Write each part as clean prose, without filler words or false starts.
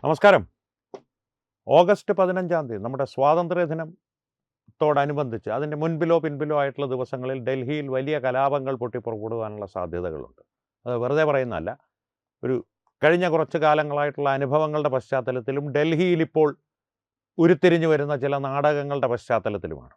നമസ്കാരം. ഓഗസ്റ്റ് 15-ാം തീയതി നമ്മുടെ സ്വാതന്ത്ര്യദിനത്തോടനുബന്ധിച്ച് അതിൻ്റെ മുൻപിലോ പിൻപിലോ ആയിട്ടുള്ള ദിവസങ്ങളിൽ ഡൽഹിയിൽ വലിയ കലാപങ്ങൾ പൊട്ടിപ്പുറപ്പെടുവാനുള്ള സാധ്യതകളുണ്ട്. അത് വെറുതെ പറയുന്നതല്ല. ഒരു കഴിഞ്ഞ കുറച്ച് കാലങ്ങളായിട്ടുള്ള അനുഭവങ്ങളുടെ പശ്ചാത്തലത്തിലും ഡൽഹിയിൽ ഇപ്പോൾ ഉരുത്തിരിഞ്ഞു വരുന്ന ചില നാടകങ്ങളുടെ പശ്ചാത്തലത്തിലുമാണ്.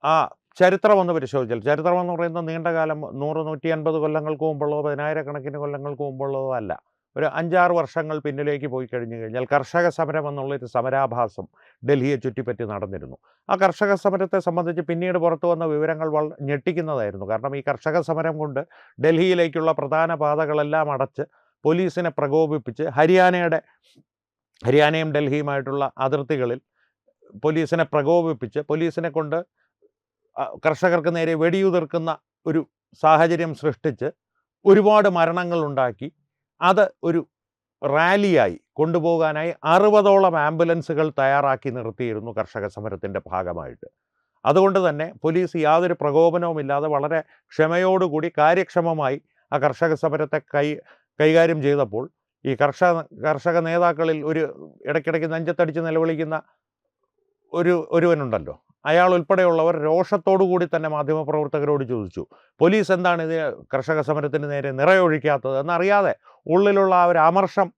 ആ ചരിത്രമൊന്ന് പരിശോധിച്ചാൽ, ചരിത്രമെന്ന് പറയുന്നത് നീണ്ടകാലം 100-150 കൊല്ലങ്ങൾക്ക് മുമ്പുള്ളതോ 10,000-കണക്കിന് കൊല്ലങ്ങൾക്ക് മുമ്പുള്ളതോ അല്ല. ഒരു 5-6 വർഷങ്ങൾ പിന്നിലേക്ക് പോയി കഴിഞ്ഞു കഴിഞ്ഞാൽ കർഷക സമരം എന്നുള്ളൊരു സമരാഭാസം ഡൽഹിയെ ചുറ്റിപ്പറ്റി നടന്നിരുന്നു. ആ കർഷക സമരത്തെ സംബന്ധിച്ച് പിന്നീട് പുറത്തു വന്ന വിവരങ്ങൾ ഞെട്ടിക്കുന്നതായിരുന്നു. കാരണം ഈ കർഷക സമരം കൊണ്ട് ഡൽഹിയിലേക്കുള്ള പ്രധാന പാതകളെല്ലാം അടച്ച് പോലീസിനെ പ്രകോപിപ്പിച്ച് ഹരിയാനയും ഡൽഹിയുമായിട്ടുള്ള അതിർത്തികളിൽ പോലീസിനെ പ്രകോപിപ്പിച്ച് പോലീസിനെ കൊണ്ട് കർഷകർക്ക് നേരെ വെടിയുതിർക്കുന്ന ഒരു സാഹചര്യം സൃഷ്ടിച്ച് ഒരുപാട് മരണങ്ങളുണ്ടാക്കി. അത് ഒരു റാലിയായി കൊണ്ടുപോകാനായി 60ഓളം ആംബുലൻസുകൾ തയ്യാറാക്കി നിർത്തിയിരുന്നു കർഷക സമരത്തിൻ്റെ ഭാഗമായിട്ട്. അതുകൊണ്ട് തന്നെ പോലീസ് യാതൊരു പ്രകോപനവുമില്ലാതെ വളരെ ക്ഷമയോടുകൂടി കാര്യക്ഷമമായി ആ കർഷക സമരത്തെ കൈകാര്യം ചെയ്തപ്പോൾ ഈ കർഷക നേതാക്കളിൽ ഒരു ഇടയ്ക്കിടയ്ക്ക് നെഞ്ചത്തടിച്ച് നിലവിളിക്കുന്ന ഒരുവനുണ്ടല്ലോ, അയാൾ ഉൾപ്പെടെയുള്ളവർ രോഷത്തോടു കൂടി തന്നെ മാധ്യമപ്രവർത്തകരോട് ചോദിച്ചു, പോലീസ് എന്താണ് ഇത് കർഷക സമരത്തിന് നേരെ നിറയൊഴിക്കാത്തത് എന്നറിയാതെ ഉള്ളിലുള്ള ആ ഒരു അമർഷം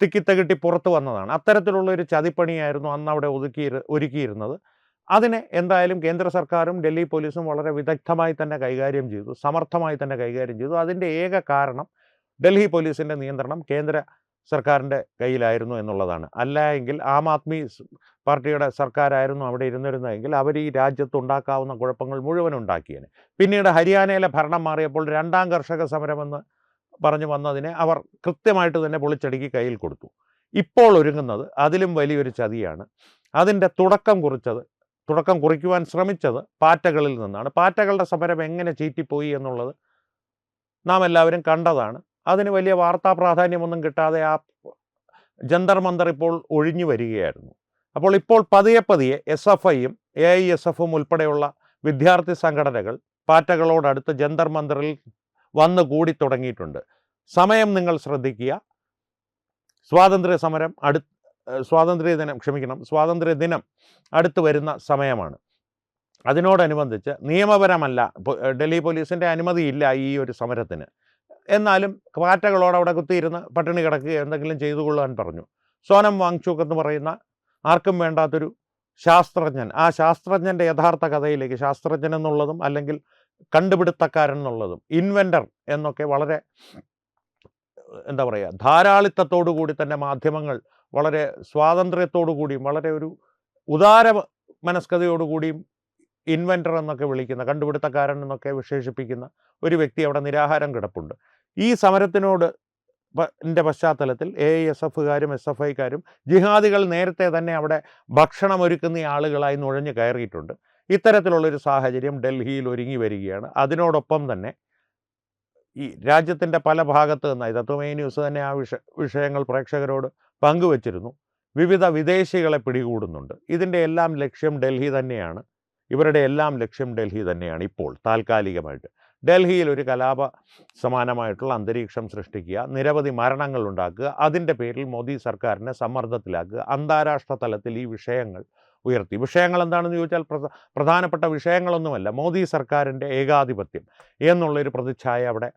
തിക്കിത്തകിട്ടി പുറത്തു വന്നതാണ്. അത്തരത്തിലുള്ളൊരു ചതിപ്പണിയായിരുന്നു അന്ന് അവിടെ ഒരുക്കിയിരുന്നത്. അതിനെ എന്തായാലും കേന്ദ്ര സർക്കാരും ഡൽഹി പോലീസും വളരെ വിദഗ്ധമായി തന്നെ കൈകാര്യം ചെയ്തു, സമർത്ഥമായി തന്നെ കൈകാര്യം ചെയ്തു. അതിൻ്റെ ഏക കാരണം ഡൽഹി പോലീസിൻ്റെ നിയന്ത്രണം കേന്ദ്ര സർക്കാരിൻ്റെ കയ്യിലായിരുന്നു എന്നുള്ളതാണ്. അല്ല എങ്കിൽ ആം ആദ്മി പാർട്ടിയുടെ സർക്കാരായിരുന്നു അവിടെ ഇരുന്നിരുന്നതെങ്കിൽ അവർ ഈ രാജ്യത്ത് ഉണ്ടാക്കാവുന്ന കുഴപ്പങ്ങൾ മുഴുവൻ ഉണ്ടാക്കിയേനെ. പിന്നീട് ഹരിയാനയിലെ ഭരണം മാറിയപ്പോൾ രണ്ടാം കർഷക സമരമെന്ന് പറഞ്ഞു വന്നതിനെ അവർ കൃത്യമായിട്ട് തന്നെ പൊളിച്ചടുക്കി കയ്യിൽ കൊടുത്തു. ഇപ്പോൾ ഒരുങ്ങുന്നത് അതിലും വലിയൊരു ചതിയാണ്. അതിൻ്റെ തുടക്കം കുറിക്കുവാൻ ശ്രമിച്ചത് പാറ്റകളിൽ നിന്നാണ്. പാറ്റകളുടെ സമരം എങ്ങനെ ചീറ്റിപ്പോയി എന്നുള്ളത് നാം എല്ലാവരും കണ്ടതാണ്. അതിന് വലിയ വാർത്താ പ്രാധാന്യമൊന്നും കിട്ടാതെ ആ ജന്തർ മന്തർ ഇപ്പോൾ ഒഴിഞ്ഞു വരികയായിരുന്നു. അപ്പോൾ ഇപ്പോൾ പതിയെ SFIയും AISFും ഉൾപ്പെടെയുള്ള വിദ്യാർത്ഥി സംഘടനകൾ പാറ്റകളോടടുത്ത് ജന്തർ മന്തറിൽ വന്നു കൂടി തുടങ്ങിയിട്ടുണ്ട്. സമയം നിങ്ങൾ ശ്രദ്ധിക്കുക. സ്വാതന്ത്ര്യദിനം അടുത്ത് വരുന്ന സമയമാണ്. അതിനോടനുബന്ധിച്ച് നിയമപരമല്ല, ഡൽഹി പോലീസിൻ്റെ അനുമതിയില്ല ഈ ഒരു സമരത്തിന്. എന്നാലും പാറ്റകളോട് അവിടെ കുത്തിയിരുന്ന് പട്ടിണി കിടക്കുക എന്തെങ്കിലും ചെയ്തു കൊള്ളാൻ പറഞ്ഞു. സോനം വാങ്ചുക് എന്ന് പറയുന്ന ആർക്കും വേണ്ടാത്തൊരു ശാസ്ത്രജ്ഞൻ, ആ ശാസ്ത്രജ്ഞൻ്റെ യഥാർത്ഥ കഥയിലേക്ക്, ശാസ്ത്രജ്ഞൻ എന്നുള്ളതും അല്ലെങ്കിൽ കണ്ടുപിടുത്തക്കാരൻ എന്നുള്ളതും ഇൻവെൻറ്റർ എന്നൊക്കെ വളരെ ധാരാളിത്തത്തോടു കൂടി തന്നെ മാധ്യമങ്ങൾ വളരെ സ്വാതന്ത്ര്യത്തോടു കൂടിയും വളരെ ഒരു ഉദാര മനസ്കതയോടുകൂടിയും ഇൻവെൻറ്റർ എന്നൊക്കെ വിളിക്കുന്ന, കണ്ടുപിടുത്തക്കാരൻ എന്നൊക്കെ വിശേഷിപ്പിക്കുന്ന ഒരു വ്യക്തി അവിടെ നിരാഹാരം കിടപ്പുണ്ട്. ഈ സമരത്തിനോട് പശ്ചാത്തലത്തിൽ AISFകാരും SFIക്കാരും ജിഹാദികൾ നേരത്തെ തന്നെ അവിടെ ഭക്ഷണമൊരുക്കുന്ന ആളുകളായി നുഴഞ്ഞു കയറിയിട്ടുണ്ട്. ഇത്തരത്തിലുള്ളൊരു സാഹചര്യം ഡൽഹിയിൽ ഒരുങ്ങി വരികയാണ്. അതിനോടൊപ്പം തന്നെ ഈ രാജ്യത്തിൻ്റെ പല ഭാഗത്ത് നിന്നായി തത്വമേ ന്യൂസ് തന്നെ ആ വിഷയങ്ങൾ പ്രേക്ഷകരോട് പങ്കുവച്ചിരുന്നു. വിവിധ വിദേശികളെ പിടികൂടുന്നുണ്ട്. ഇതിൻ്റെ എല്ലാം ലക്ഷ്യം ഡൽഹി തന്നെയാണ്. ഇവരുടെ എല്ലാം ലക്ഷ്യം ഡൽഹി തന്നെയാണ്. ഇപ്പോൾ താൽക്കാലികമായിട്ട് ഡൽഹിയിൽ ഒരു കലാപ സമാനമായിട്ടുള്ള അന്തരീക്ഷം സൃഷ്ടിക്കുക, നിരവധി മരണങ്ങൾ ഉണ്ടാക്കുക, അതിൻ്റെ പേരിൽ മോദി സർക്കാരിനെ സമ്മർദ്ദത്തിലാക്കുക, അന്താരാഷ്ട്ര തലത്തിൽ ഈ വിഷയങ്ങൾ ഉയർത്തി. വിഷയങ്ങൾ എന്താണെന്ന് ചോദിച്ചാൽ പ്രധാനപ്പെട്ട വിഷയങ്ങളൊന്നുമല്ല, മോദി സർക്കാരിൻ്റെ ഏകാധിപത്യം എന്നുള്ളൊരു പ്രതിച്ഛായ അവിടെ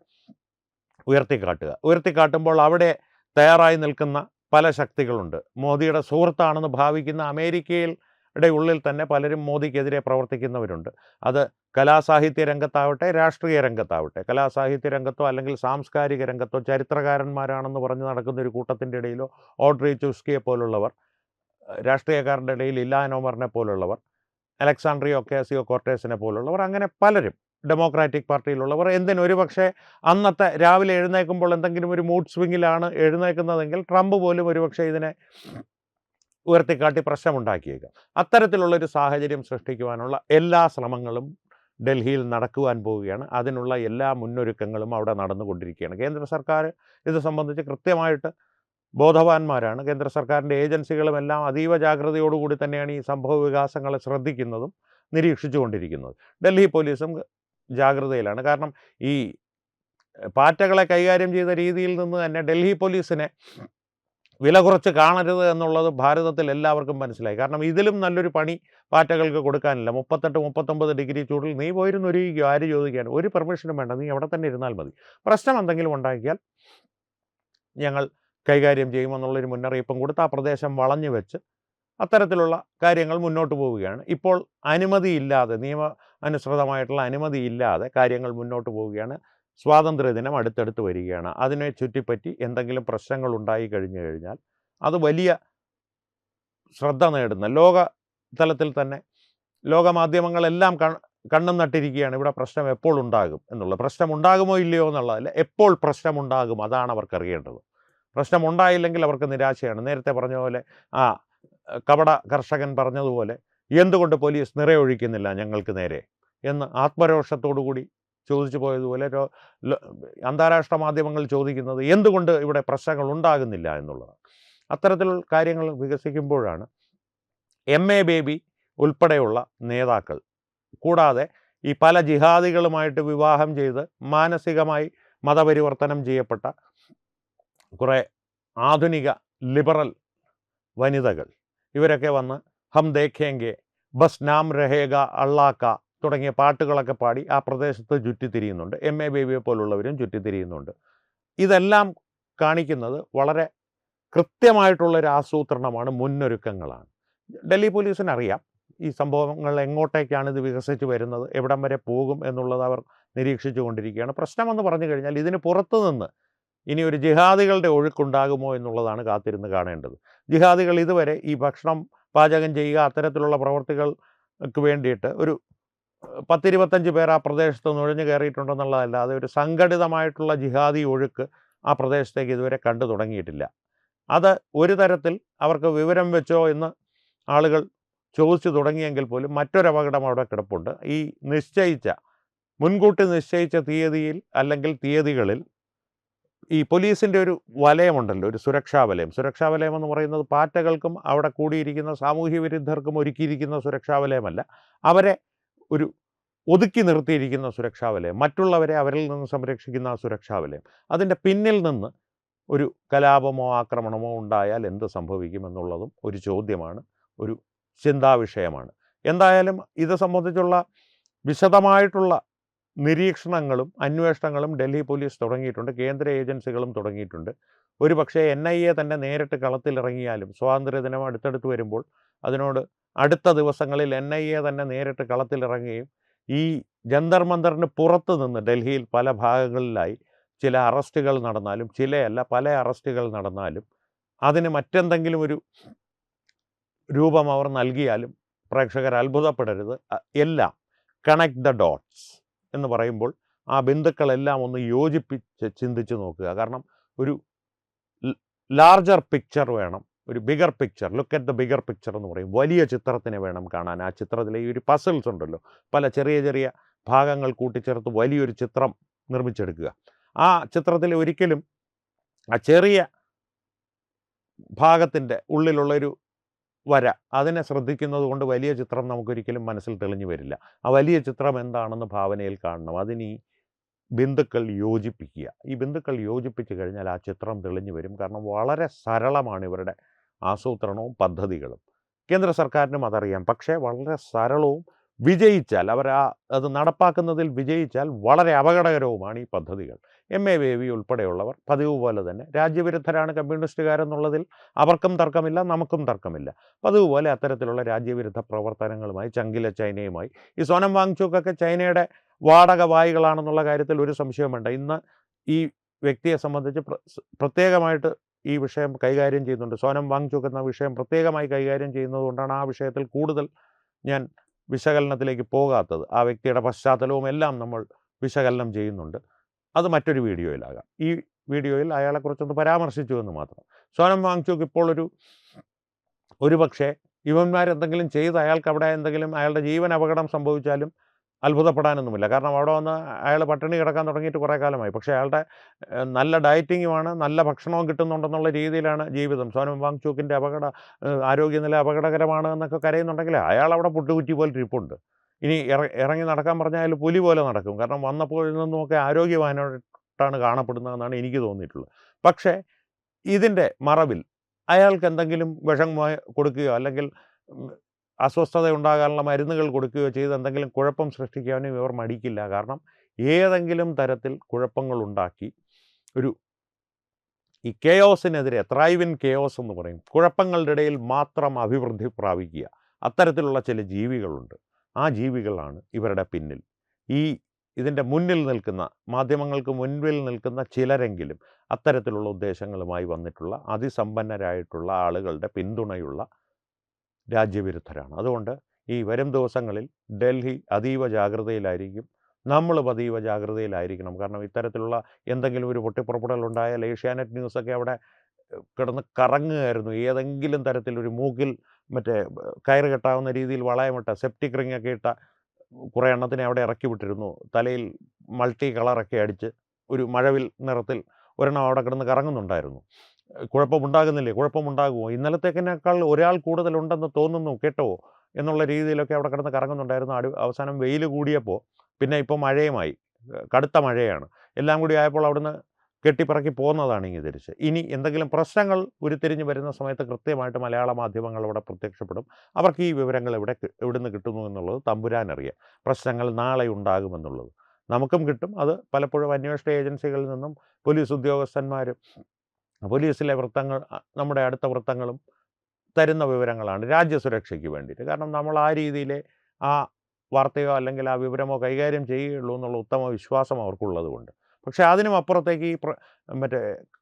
ഉയർത്തിക്കാട്ടുമ്പോൾ അവിടെ തയ്യാറായി നിൽക്കുന്ന പല ശക്തികളുണ്ട്. മോദിയുടെ സുഹൃത്താണെന്ന് ഭാവിക്കുന്ന അമേരിക്കയുടെ ഉള്ളിൽ തന്നെ പലരും മോദിക്കെതിരെ പ്രവർത്തിക്കുന്നവരുണ്ട്. അത് കലാസാഹിത്യ രംഗത്താവട്ടെ, രാഷ്ട്രീയ രംഗത്താവട്ടെ. കലാസാഹിത്യ രംഗത്തോ അല്ലെങ്കിൽ സാംസ്കാരിക രംഗത്തോ ചരിത്രകാരന്മാരാണെന്ന് പറഞ്ഞ് നടക്കുന്ന ഒരു കൂട്ടത്തിൻ്റെ ഇടയിലോ ഓഡ്രി ചുസ്കിയെ പോലുള്ളവർ, രാഷ്ട്രീയക്കാരുടെ ഇടയിൽ ഇല്ലാൻ ഒമറിനെ പോലുള്ളവർ, അലക്സാണ്ട്രിയ ഒക്കാസിയോ കോർട്ടേസിനെ പോലുള്ളവർ, അങ്ങനെ പലരും, ഡെമോക്രാറ്റിക് പാർട്ടിയിലുള്ളവർ, ഒരു പക്ഷേ അന്നത്തെ രാവിലെ എഴുന്നേൽക്കുമ്പോൾ എന്തെങ്കിലും ഒരു മൂഡ് സ്വിങ്ങിലാണ് എഴുന്നേൽക്കുന്നതെങ്കിൽ ട്രംപ് പോലും ഒരുപക്ഷെ ഇതിനെ ഉയർത്തിക്കാട്ടി പ്രശ്നമുണ്ടാക്കിയേക്കാം. അത്തരത്തിലുള്ളൊരു സാഹചര്യം സൃഷ്ടിക്കുവാനുള്ള എല്ലാ ശ്രമങ്ങളും ഡൽഹിയിൽ നടക്കുവാൻ പോവുകയാണ്. അതിനുള്ള എല്ലാ മുന്നൊരുക്കങ്ങളും അവിടെ നടന്നുകൊണ്ടിരിക്കുകയാണ്. കേന്ദ്ര സർക്കാർ ഇത് സംബന്ധിച്ച് കൃത്യമായിട്ട് ബോധവാന്മാരാണ്. കേന്ദ്ര സർക്കാരിൻ്റെ ഏജൻസികളും എല്ലാം അതീവ ജാഗ്രതയോടുകൂടി തന്നെയാണ് ഈ സംഭവ വികാസങ്ങളെ ശ്രദ്ധിക്കുന്നതും നിരീക്ഷിച്ചുകൊണ്ടിരിക്കുന്നത്. ഡൽഹി പോലീസും ജാഗ്രതയിലാണ്. കാരണം ഈ പാറ്റകളെ കൈകാര്യം ചെയ്ത രീതിയിൽ നിന്ന് തന്നെ ഡൽഹി പോലീസിനെ വില കുറച്ച് കാണരുത് എന്നുള്ളത് ഭാരതത്തിൽ എല്ലാവർക്കും മനസ്സിലായി. കാരണം ഇതിലും നല്ലൊരു പണി പാറ്റകൾക്ക് കൊടുക്കാനില്ല. 38-39 ഡിഗ്രി ചൂടിൽ നീ പോയിരുന്ന് ഒരുങ്ങിക്കോ, ആര് ചോദിക്കാൻ? ഒരു പെർമിഷനും വേണ്ട, നീ അവിടെ തന്നെ ഇരുന്നാൽ മതി. പ്രശ്നം എന്തെങ്കിലും ഉണ്ടാക്കിയാൽ ഞങ്ങൾ കൈകാര്യം ചെയ്യുമെന്നുള്ളൊരു മുന്നറിയിപ്പും കൊടുത്ത് ആ പ്രദേശം വളഞ്ഞു വെച്ച് അത്തരത്തിലുള്ള കാര്യങ്ങൾ മുന്നോട്ട് പോവുകയാണ്. ഇപ്പോൾ അനുമതിയില്ലാതെ, നിയമ അനുസൃതമായിട്ടുള്ള അനുമതിയില്ലാതെ കാര്യങ്ങൾ മുന്നോട്ട് പോവുകയാണ്. സ്വാതന്ത്ര്യദിനം അടുത്തടുത്ത് വരികയാണ്. അതിനെ ചുറ്റിപ്പറ്റി എന്തെങ്കിലും പ്രശ്നങ്ങൾ ഉണ്ടായി കഴിഞ്ഞു കഴിഞ്ഞാൽ അത് വലിയ ശ്രദ്ധ നേടുന്ന, ലോക തലത്തിൽ തന്നെ ലോകമാധ്യമങ്ങളെല്ലാം കണ്ണും നട്ടിരിക്കുകയാണ്. ഇവിടെ പ്രശ്നം എപ്പോൾ ഉണ്ടാകും എന്നുള്ളത്. പ്രശ്നം ഉണ്ടാകുമോ ഇല്ലയോ എന്നുള്ളതല്ല, എപ്പോൾ പ്രശ്നമുണ്ടാകും അതാണ് അവർക്ക് അറിയേണ്ടത്. പ്രശ്നമുണ്ടായില്ലെങ്കിൽ അവർക്ക് നിരാശയാണ്. നേരത്തെ പറഞ്ഞ പോലെ കപട കർഷകൻ പറഞ്ഞതുപോലെ, എന്തുകൊണ്ട് പോലീസ് നിറയൊഴിക്കുന്നില്ല ഞങ്ങൾക്ക് നേരെ എന്ന് ആത്മരോഷത്തോടുകൂടി ചോദിച്ചു പോയതുപോലെ അന്താരാഷ്ട്ര മാധ്യമങ്ങൾ ചോദിക്കുന്നത് എന്തുകൊണ്ട് ഇവിടെ പ്രശ്നങ്ങൾ ഉണ്ടാകുന്നില്ല എന്നുള്ളതാണ്. അത്തരത്തിലുള്ള കാര്യങ്ങൾ വികസിക്കുമ്പോഴാണ് MA ബേബി ഉൾപ്പെടെയുള്ള നേതാക്കൾ, കൂടാതെ ഈ പല ജിഹാദികളുമായിട്ട് വിവാഹം ചെയ്ത് മാനസികമായി മതപരിവർത്തനം ചെയ്യപ്പെട്ട കുറേ ആധുനിക ലിബറൽ വനിതകൾ, ഇവരൊക്കെ വന്ന് ഹം ദേഖേങ്കെ, ബസ് നാം രഹേഗ, അള്ളാക്ക തുടങ്ങിയ പാട്ടുകളൊക്കെ പാടി ആ പ്രദേശത്ത് ചുറ്റിത്തിരിയുന്നുണ്ട്. MA ബേബിയെ പോലുള്ളവരും ചുറ്റിത്തിരിയുന്നുണ്ട്. ഇതെല്ലാം കാണിക്കുന്നത് വളരെ കൃത്യമായിട്ടുള്ളൊരു ആസൂത്രണമാണ്, മുന്നൊരുക്കങ്ങളാണ്. ഡൽഹി പോലീസിനറിയാം ഈ സംഭവങ്ങൾ എങ്ങോട്ടേക്കാണ് ഇത് വികസിച്ച് വരുന്നത്, എവിടം വരെ പോകും എന്നുള്ളത് അവർ നിരീക്ഷിച്ചു കൊണ്ടിരിക്കുകയാണ്. പ്രശ്നമെന്ന് പറഞ്ഞു കഴിഞ്ഞാൽ ഇതിന് പുറത്തു നിന്ന് ഇനി ഒരു ജിഹാദികളുടെ ഒഴുക്കുണ്ടാകുമോ എന്നുള്ളതാണ് കാത്തിരുന്ന് കാണേണ്ടത്. ജിഹാദികൾ ഇതുവരെ ഈ ഭക്ഷണം പാചകം ചെയ്യുക അത്തരത്തിലുള്ള പ്രവർത്തികൾക്ക് വേണ്ടിയിട്ട് ഒരു 10-25 പേർ ആ പ്രദേശത്ത് നുഴഞ്ഞു കയറിയിട്ടുണ്ടെന്നുള്ളതല്ലാതെ ഒരു സംഘടിതമായിട്ടുള്ള ജിഹാദി ഒഴുക്ക് ആ പ്രദേശത്തേക്ക് ഇതുവരെ കണ്ടു തുടങ്ങിയിട്ടില്ല. അത് ഒരു തരത്തിൽ അവർക്ക് വിവരം വെച്ചോ എന്ന് ആളുകൾ ചോദിച്ചു തുടങ്ങിയെങ്കിൽ പോലും മറ്റൊരപകടം അവിടെ കിടപ്പുണ്ട്. ഈ മുൻകൂട്ടി നിശ്ചയിച്ച തീയതിയിൽ അല്ലെങ്കിൽ തീയതികളിൽ ഈ പോലീസിൻ്റെ ഒരു വലയമുണ്ടല്ലോ, ഒരു സുരക്ഷാ വലയം. സുരക്ഷാ വലയം എന്ന് പറയുന്നത് പാറ്റകൾക്കും അവിടെ കൂടിയിരിക്കുന്ന സാമൂഹ്യ വിരുദ്ധർക്കും ഒരുക്കിയിരിക്കുന്ന സുരക്ഷാ വലയമല്ല, അവരെ ഒരു ഒതുക്കി നിർത്തിയിരിക്കുന്ന സുരക്ഷാ വലയം, മറ്റുള്ളവരെ അവരിൽ നിന്ന് സംരക്ഷിക്കുന്ന ആ സുരക്ഷാ വലയം. അതിൻ്റെ പിന്നിൽ നിന്ന് ഒരു കലാപമോ ആക്രമണമോ ഉണ്ടായാൽ എന്ത് സംഭവിക്കുമെന്നുള്ളതും ഒരു ചോദ്യമാണ്, ഒരു ചിന്താവിഷയമാണ്. എന്തായാലും ഇത് സംബന്ധിച്ചുള്ള വിശദമായിട്ടുള്ള നിരീക്ഷണങ്ങളും അന്വേഷണങ്ങളും ഡൽഹി പോലീസ് തുടങ്ങിയിട്ടുണ്ട്, കേന്ദ്ര ഏജൻസികളും തുടങ്ങിയിട്ടുണ്ട്. ഒരു പക്ഷേ NIA തന്നെ നേരിട്ട് കളത്തിലിറങ്ങിയാലും, സ്വാതന്ത്ര്യദിനം അടുത്തടുത്ത് വരുമ്പോൾ അതിനോട് അടുത്ത ദിവസങ്ങളിൽ NIA തന്നെ നേരിട്ട് കളത്തിലിറങ്ങുകയും ഈ ജന്തർ മന്ദറിന് പുറത്ത് നിന്ന് ഡൽഹിയിൽ പല ഭാഗങ്ങളിലായി ചില അറസ്റ്റുകൾ നടന്നാലും, പല അറസ്റ്റുകൾ നടന്നാലും അതിന് മറ്റെന്തെങ്കിലും ഒരു രൂപം അവർ നൽകിയാലും പ്രേക്ഷകർ അത്ഭുതപ്പെടരുത്. എല്ലാം കണക്ട് ദ ഡോട്ട്സ് എന്ന് പറയുമ്പോൾ ആ ബിന്ദുക്കളെല്ലാം ഒന്ന് യോജിപ്പിച്ച് ചിന്തിച്ച് നോക്കുക. കാരണം ഒരു ലാർജർ പിക്ചർ വേണം, ഒരു bigger picture, look at the bigger picture എന്ന് പറയും. വലിയ ചിത്രത്തിനെ വേണം കാണാൻ. ആ ചിത്രത്തിലെ ഈ ഒരു പസിൽസ് ഉണ്ടല്ലോ, പല ചെറിയ ചെറിയ ഭാഗങ്ങൾ കൂട്ടിച്ചേർത്ത് വലിയൊരു ചിത്രം നിർമ്മിച്ചെടുക്കുക. ആ ചിത്രത്തിൽ ഒരിക്കലും ആ ചെറിയ ഭാഗത്തിൻ്റെ ഉള്ളിലുള്ളൊരു വര, അതിനെ ശ്രദ്ധിക്കുന്നത് കൊണ്ട് വലിയ ചിത്രം നമുക്കൊരിക്കലും മനസ്സിൽ തെളിഞ്ഞു വരില്ല. ആ വലിയ ചിത്രം എന്താണെന്ന് ഭാവനയിൽ കാണണം. അതിന് ഈ ബിന്ദുക്കൾ യോജിപ്പിക്കുക. ഈ ബിന്ദുക്കൾ യോജിപ്പിച്ച് കഴിഞ്ഞാൽ ആ ചിത്രം തെളിഞ്ഞു വരും. കാരണം വളരെ സരളമാണ് ഇവരുടെ ആസൂത്രണവും പദ്ധതികളും. കേന്ദ്ര സർക്കാരിനും അതറിയാം. പക്ഷേ വളരെ സരളവും, വിജയിച്ചാൽ അത് നടപ്പാക്കുന്നതിൽ വിജയിച്ചാൽ വളരെ അപകടകരവുമാണ് ഈ പദ്ധതികൾ. MA ബേബി ഉൾപ്പെടെയുള്ളവർ പതിവ് പോലെ തന്നെ രാജ്യവിരുദ്ധരാണ് കമ്മ്യൂണിസ്റ്റുകാരെന്നുള്ളതിൽ അവർക്കും തർക്കമില്ല, നമുക്കും തർക്കമില്ല. പതിവ് പോലെ അത്തരത്തിലുള്ള രാജ്യവിരുദ്ധ പ്രവർത്തനങ്ങളുമായി ചങ്കില ചൈനയുമായി, ഈ സോനം വാങ്ചുക്കൊക്കെ ചൈനയുടെ വാടക വായികളാണെന്നുള്ള കാര്യത്തിൽ ഒരു സംശയവും വേണ്ട. ഇന്ന് ഈ വ്യക്തിയെ സംബന്ധിച്ച് പ്രത്യേകമായിട്ട് ഈ വിഷയം കൈകാര്യം ചെയ്യുന്നുണ്ട്. സോനം വാങ്ചുക്ക് എന്ന വിഷയം പ്രത്യേകമായി കൈകാര്യം ചെയ്യുന്നതുകൊണ്ടാണ് ആ വിഷയത്തിൽ കൂടുതൽ ഞാൻ വിശകലനത്തിലേക്ക് പോകാത്തത്. ആ വ്യക്തിയുടെ പശ്ചാത്തലവും എല്ലാം നമ്മൾ വിശകലനം ചെയ്യുന്നുണ്ട്. അത് മറ്റൊരു വീഡിയോയിലാകാം. ഈ വീഡിയോയിൽ അയാളെക്കുറിച്ചൊന്ന് പരാമർശിച്ചു എന്ന് മാത്രം. സോനം വാങ്ചുക്ക് ഇപ്പോൾ ഒരു പക്ഷേ ഇവന്മാരെന്തെങ്കിലും ചെയ്ത് അയാൾക്ക് അവിടെ എന്തെങ്കിലും അയാളുടെ ജീവൻ അപകടം സംഭവിച്ചാലും അത്ഭുതപ്പെടാനൊന്നുമില്ല. കാരണം അവിടെ വന്ന് അയാൾ പട്ടിണി കിടക്കാൻ തുടങ്ങിയിട്ട് കുറേ കാലമായി. പക്ഷേ അയാളുടെ നല്ല ഡയറ്റിങ്ങുമാണ്, നല്ല ഭക്ഷണവും കിട്ടുന്നുണ്ടെന്നുള്ള രീതിയിലാണ് ജീവിതം. സോനം വാങ്ചുക്കിൻ്റെ ആരോഗ്യനില അപകടകരമാണ് എന്നൊക്കെ കരയുന്നുണ്ടെങ്കിൽ അയാൾ അവിടെ പുട്ടുകുറ്റി പോലെ ഇരിപ്പുണ്ട്. ഇനി ഇറങ്ങി നടക്കാൻ പറഞ്ഞാൽ അയാൾ പുലി പോലെ നടക്കും. കാരണം വന്നപ്പോൾ നിന്നുമൊക്കെ ആരോഗ്യവാനായിട്ടാണ് കാണപ്പെടുന്നതെന്നാണ് എനിക്ക് തോന്നിയിട്ടുള്ളത്. പക്ഷേ ഇതിൻ്റെ മറവിൽ അയാൾക്ക് എന്തെങ്കിലും വിഷം കൊടുക്കുകയോ അല്ലെങ്കിൽ അസ്വസ്ഥത ഉണ്ടാകാനുള്ള മരുന്നുകൾ കൊടുക്കുകയോ ചെയ്ത് എന്തെങ്കിലും കുഴപ്പം സൃഷ്ടിക്കാനും ഇവർ മടിക്കില്ല. കാരണം ഏതെങ്കിലും തരത്തിൽ കുഴപ്പങ്ങളുണ്ടാക്കി ഈ കെയോസിനെതിരെ ത്രൈവ് ഇൻ കെയോസ് എന്ന് പറയും, കുഴപ്പങ്ങളുടെ ഇടയിൽ മാത്രം അഭിവൃദ്ധി പ്രാപിക്കുക, അത്തരത്തിലുള്ള ചില ജീവികളുണ്ട്. ആ ജീവികളാണ് ഇവരുടെ പിന്നിൽ. ഇതിൻ്റെ മുന്നിൽ നിൽക്കുന്ന, മാധ്യമങ്ങൾക്ക് മുൻപിൽ നിൽക്കുന്ന ചിലരെങ്കിലും അത്തരത്തിലുള്ള ഉദ്ദേശങ്ങളുമായി വന്നിട്ടുള്ള അതിസമ്പന്നരായിട്ടുള്ള ആളുകളുടെ പിന്തുണയുള്ള രാജ്യവിരുദ്ധരാണ്. അതുകൊണ്ട് ഈ വരും ദിവസങ്ങളിൽ ഡൽഹി അതീവ ജാഗ്രതയിലായിരിക്കും. നമ്മളും അതീവ ജാഗ്രതയിലായിരിക്കണം. കാരണം ഇത്തരത്തിലുള്ള എന്തെങ്കിലും ഒരു പൊട്ടിപ്പുറപ്പെടലുണ്ടായാൽ ഏഷ്യാനെറ്റ് ന്യൂസൊക്കെ അവിടെ കിടന്ന് കറങ്ങുകയായിരുന്നു. ഏതെങ്കിലും തരത്തിലൊരു മൂക്കിൽ മറ്റേ കയറ് കെട്ടാവുന്ന രീതിയിൽ വളയമിട്ട സെപ്റ്റിക് റിങ്ങൊക്കെ ഇട്ട കുറേ എണ്ണത്തിനെ അവിടെ ഇറക്കി വിട്ടിരുന്നു. തലയിൽ മൾട്ടി കളറൊക്കെ അടിച്ച് ഒരു മഴവിൽ നിറത്തിൽ ഒരെണ്ണം അവിടെ കിടന്ന് കറങ്ങുന്നുണ്ടായിരുന്നു. കുഴപ്പമുണ്ടാകുന്നില്ലേ? കുഴപ്പമുണ്ടാകുമോ? ഇന്നലത്തേക്കിനേക്കാൾ ഒരാൾ കൂടുതലുണ്ടെന്ന് തോന്നുന്നു കേട്ടോ എന്നുള്ള രീതിയിലൊക്കെ അവിടെ കിടന്ന് കറങ്ങുന്നുണ്ടായിരുന്നു. അവസാനം വെയിൽ കൂടിയപ്പോൾ പിന്നെ ഇപ്പോൾ മഴയുമായി, കടുത്ത മഴയാണ്. എല്ലാം കൂടി ആയപ്പോൾ അവിടുന്ന് കെട്ടിപ്പറക്കി പോകുന്നതാണ് ഇങ്ങ് തിരിച്ച്. ഇനി എന്തെങ്കിലും പ്രശ്നങ്ങൾ ഉരുത്തിരിഞ്ഞ് വരുന്ന സമയത്ത് കൃത്യമായിട്ട് മലയാള മാധ്യമങ്ങൾ അവിടെ പ്രത്യക്ഷപ്പെടും. അവർക്ക് ഈ വിവരങ്ങൾ എവിടുന്ന് കിട്ടുന്നു എന്നുള്ളത് തമ്പുരാനറിയാം. പ്രശ്നങ്ങൾ നാളെ ഉണ്ടാകുമെന്നുള്ളത് നമുക്കും കിട്ടും. അത് പലപ്പോഴും അന്വേഷണ ഏജൻസികളിൽ നിന്നും പോലീസ് ഉദ്യോഗസ്ഥന്മാരും പോലീസിലെ വൃത്തങ്ങൾ, നമ്മുടെ അടുത്ത വൃത്തങ്ങളും തരുന്ന വിവരങ്ങളാണ് രാജ്യസുരക്ഷയ്ക്ക് വേണ്ടിയിട്ട്. കാരണം നമ്മൾ ആ രീതിയിലെ ആ വാർത്തയോ അല്ലെങ്കിൽ ആ വിവരമോ കൈകാര്യം ചെയ്യുകയുള്ളൂ എന്നുള്ള ഉത്തമ വിശ്വാസം അവർക്കുള്ളത് കൊണ്ട്. പക്ഷേ അതിനും അപ്പുറത്തേക്ക് ഈ മറ്റേ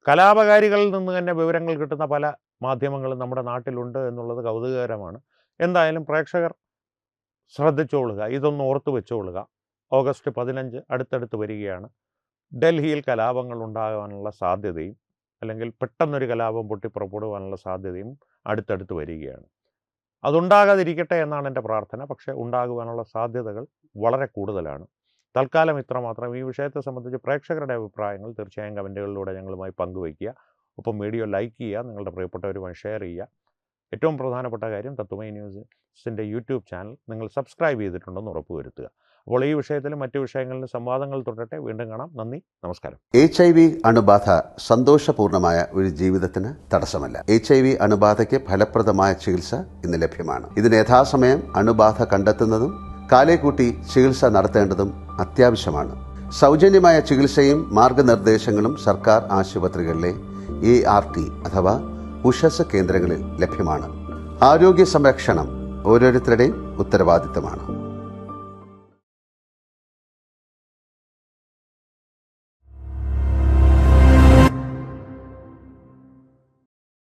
കലാപകാരികളിൽ നിന്ന് തന്നെ വിവരങ്ങൾ കിട്ടുന്ന പല മാധ്യമങ്ങളും നമ്മുടെ നാട്ടിലുണ്ട് എന്നുള്ളത് കൗതുകകരമാണ്. എന്തായാലും പ്രേക്ഷകർ ശ്രദ്ധിച്ചോളുക, ഇതൊന്ന് ഓർത്തു വെച്ചോളുക. ഓഗസ്റ്റ് 15 അടുത്തടുത്ത് വരികയാണ്. ഡൽഹിയിൽ കലാപങ്ങൾ ഉണ്ടാകാനുള്ള സാധ്യതയും അല്ലെങ്കിൽ പെട്ടെന്നൊരു കലാപം പൊട്ടിപ്പുറപ്പെടുവാനുള്ള സാധ്യതയും അടുത്തടുത്ത് വരികയാണ്. അതുണ്ടാകാതിരിക്കട്ടെ എന്നാണ് എൻ്റെ പ്രാർത്ഥന. പക്ഷേ ഉണ്ടാകുവാനുള്ള സാധ്യതകൾ വളരെ കൂടുതലാണ്. തൽക്കാലം ഇത്രമാത്രം. ഈ വിഷയത്തെ സംബന്ധിച്ച് പ്രേക്ഷകരുടെ അഭിപ്രായങ്ങൾ തീർച്ചയായും കമൻറ്റുകളിലൂടെ ഞങ്ങളുമായി പങ്കുവയ്ക്കുക. ഒപ്പം വീഡിയോ ലൈക്ക് ചെയ്യുക, നിങ്ങളുടെ പ്രിയപ്പെട്ടവരുമായി ഷെയർ ചെയ്യുക. ഏറ്റവും പ്രധാനപ്പെട്ട കാര്യം, തത്വമയി ന്യൂസിൻ്റെ യൂട്യൂബ് ചാനൽ നിങ്ങൾ സബ്സ്ക്രൈബ് ചെയ്തിട്ടുണ്ടെന്ന് ഉറപ്പുവരുത്തുക. അപ്പോൾ ഈ വിഷയത്തിലും മറ്റു വിഷയങ്ങളിലും സംവാദങ്ങൾ തുടരട്ടെ. വീണ്ടും കാണാം. നന്ദി, നമസ്കാരം. HIV അണുബാധ സന്തോഷപൂർണ്ണമായ ഒരു ജീവിതത്തിന് തടസ്സമല്ല. HIV അണുബാധയ്ക്ക് ഫലപ്രദമായ ചികിത്സ ഇന്ന് ലഭ്യമാണ്. ഇതിന് യഥാസമയം അണുബാധ കണ്ടെത്തുന്നതും കാലേക്കൂട്ടി ചികിത്സ നടത്തേണ്ടതും അത്യാവശ്യമാണ്. സൗജന്യമായ ചികിത്സയും മാർഗനിർദ്ദേശങ്ങളും സർക്കാർ ആശുപത്രികളിലെ ART അഥവാ ഉഷസ് കേന്ദ്രങ്ങളിൽ ലഭ്യമാണ്. ആരോഗ്യ സംരക്ഷണം ഓരോരുത്തരുടെയും ഉത്തരവാദിത്തമാണ്.